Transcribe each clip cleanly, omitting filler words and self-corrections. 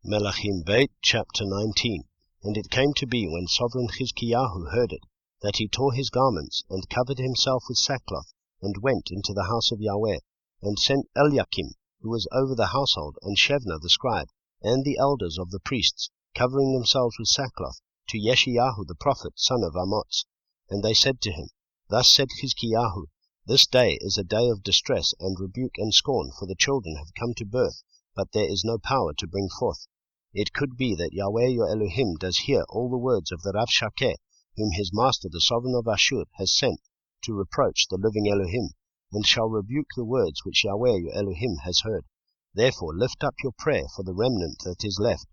Melaख़im Brit, chapter 19. And it came to be, when sovereign Chizkiyahu heard it, that he tore his garments, and covered himself with sackcloth, and went into the house of Yahweh, and sent Eliakim, who was over the household, and Shebna the scribe, and the elders of the priests, covering themselves with sackcloth, to Yeshayahu the prophet, son of Amoz. And they said to him, Thus said Chizkiyahu, This day is a day of distress and rebuke and scorn, for the children have come to birth, but there is no power to bring forth. It could be that Yahweh your Elohim does hear all the words of the Rabshakeh, whom his master the sovereign of Ashur has sent to reproach the living Elohim, and shall rebuke the words which Yahweh your Elohim has heard. Therefore lift up your prayer for the remnant that is left.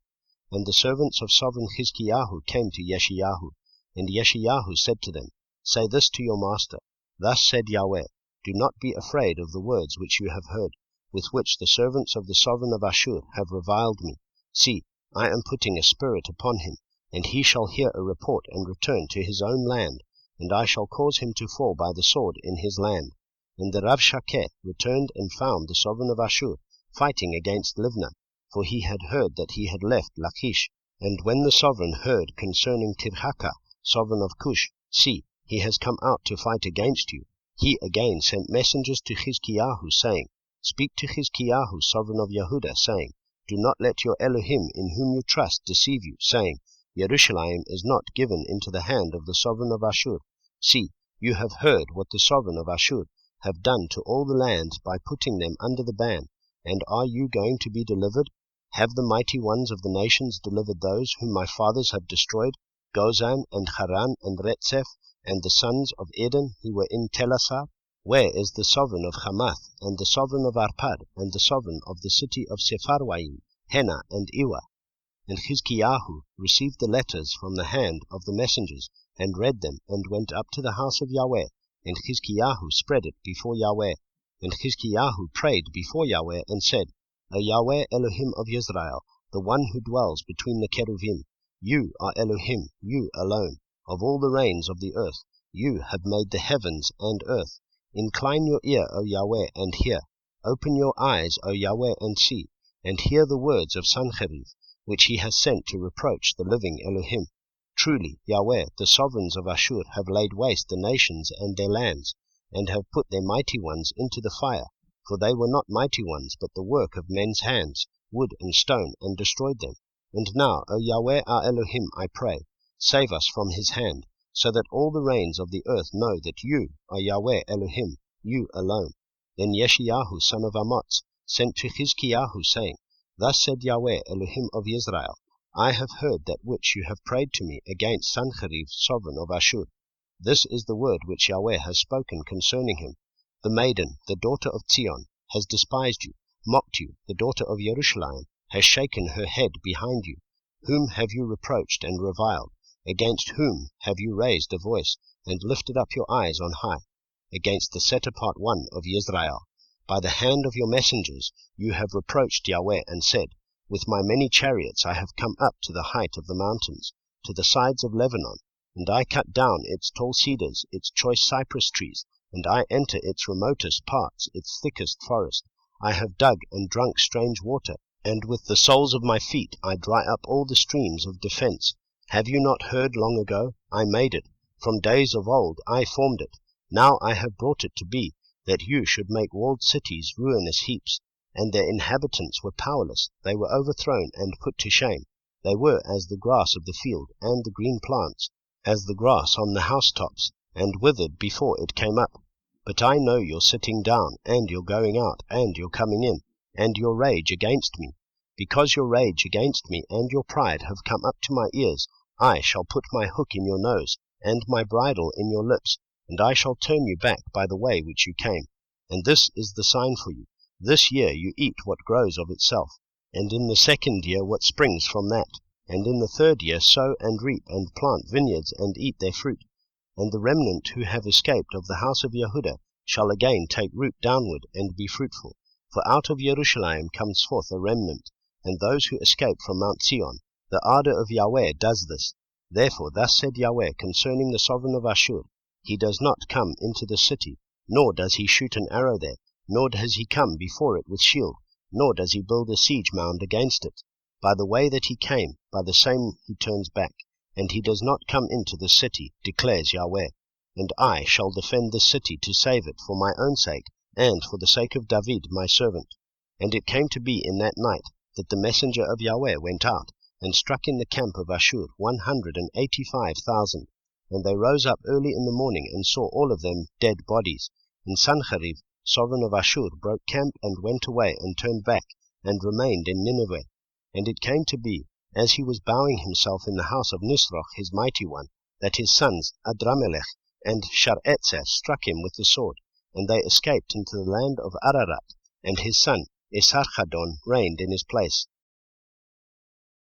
And the servants of sovereign Chizkiyahu came to Yeshayahu, and Yeshayahu said to them, Say this to your master, Thus said Yahweh, Do not be afraid of the words which you have heard, with which the servants of the sovereign of Ashur have reviled me. See, I am putting a spirit upon him, and he shall hear a report and return to his own land, and I shall cause him to fall by the sword in his land. And the Rabshakeh returned and found the sovereign of Ashur fighting against Livnah, for he had heard that he had left Lachish. And when the sovereign heard concerning Tirhakah, sovereign of Cush, See, he has come out to fight against you, he again sent messengers to Chizkiyahu, saying, Speak to Chizkiyahu, sovereign of Yehudah, saying, Do not let your Elohim in whom you trust deceive you, saying, Jerusalem is not given into the hand of the sovereign of Ashur. See, you have heard what the sovereign of Ashur have done to all the lands by putting them under the ban, and are you going to be delivered? Have the mighty ones of the nations delivered those whom my fathers have destroyed, Gozan and Haran and Retzeph, and the sons of Eden who were in Telasar? Where is the sovereign of Hamath, and the sovereign of Arpad, and the sovereign of the city of Sepharwaim, Hena and Iwa? And Chizkiyahu received the letters from the hand of the messengers, and read them, and went up to the house of Yahweh, and Chizkiyahu spread it before Yahweh. And Chizkiyahu prayed before Yahweh, and said, O Yahweh Elohim of Israel, the one who dwells between the Ketuvim, you are Elohim, you alone, of all the reigns of the earth. You have made the heavens and earth. Incline your ear, O Yahweh, and hear. Open your eyes, O Yahweh, and see, and hear the words of Sancheriv, which he has sent to reproach the living Elohim. Truly, Yahweh, the sovereigns of Ashur have laid waste the nations and their lands, and have put their mighty ones into the fire, for they were not mighty ones, but the work of men's hands, wood and stone, and destroyed them. And now, O Yahweh our Elohim, I pray, save us from his hand, so that all the reigns of the earth know that you are Yahweh Elohim, you alone. Then Yeshayahu son of Amoz sent to Chizkiyahu, saying, Thus said Yahweh Elohim of Israel, I have heard that which you have prayed to me against Sancheriv, sovereign of Ashur. This is the word which Yahweh has spoken concerning him. The maiden, the daughter of Zion, has despised you, mocked you. The daughter of Jerusalem has shaken her head behind you. Whom have you reproached and reviled? Against whom have you raised a voice, and lifted up your eyes on high? Against the set-apart one of Israel. By the hand of your messengers you have reproached Yahweh, and said, With my many chariots I have come up to the height of the mountains, to the sides of Lebanon, and I cut down its tall cedars, its choice cypress trees, and I enter its remotest parts, its thickest forest. I have dug and drunk strange water, and with the soles of my feet I dry up all the streams of defense. Have you not heard long ago? I made it. From days of old I formed it. Now I have brought it to be, that you should make walled cities ruinous heaps, and their inhabitants were powerless. They were overthrown and put to shame. They were as the grass of the field, and the green plants, as the grass on the housetops, and withered before it came up. But I know your sitting down, and your going out, and your coming in, and your rage against me. Because your rage against me and your pride have come up to my ears, I shall put my hook in your nose, and my bridle in your lips, and I shall turn you back by the way which you came. And this is the sign for you. This year you eat what grows of itself, and in the second year what springs from that, and in the third year sow and reap, and plant vineyards, and eat their fruit. And the remnant who have escaped of the house of Yehudah shall again take root downward, and be fruitful. For out of Jerusalem comes forth a remnant, and those who escape from Mount Zion. The ardor of Yahweh does this. Therefore thus said Yahweh concerning the sovereign of Ashur, He does not come into the city, nor does he shoot an arrow there, nor does he come before it with shield, nor does he build a siege mound against it. By the way that he came, by the same he turns back, and he does not come into the city, declares Yahweh. And I shall defend the city to save it for my own sake, and for the sake of David my servant. And it came to be in that night that the messenger of Yahweh went out, and struck in the camp of Ashur 185,000. And they rose up early in the morning, and saw all of them dead bodies. And Sanherib, sovereign of Ashur, broke camp, and went away, and turned back, and remained in Nineveh. And it came to be, as he was bowing himself in the house of Nisroch his mighty one, that his sons Adramelech and Sharezer struck him with the sword, and they escaped into the land of Ararat, and his son Esarhaddon reigned in his place.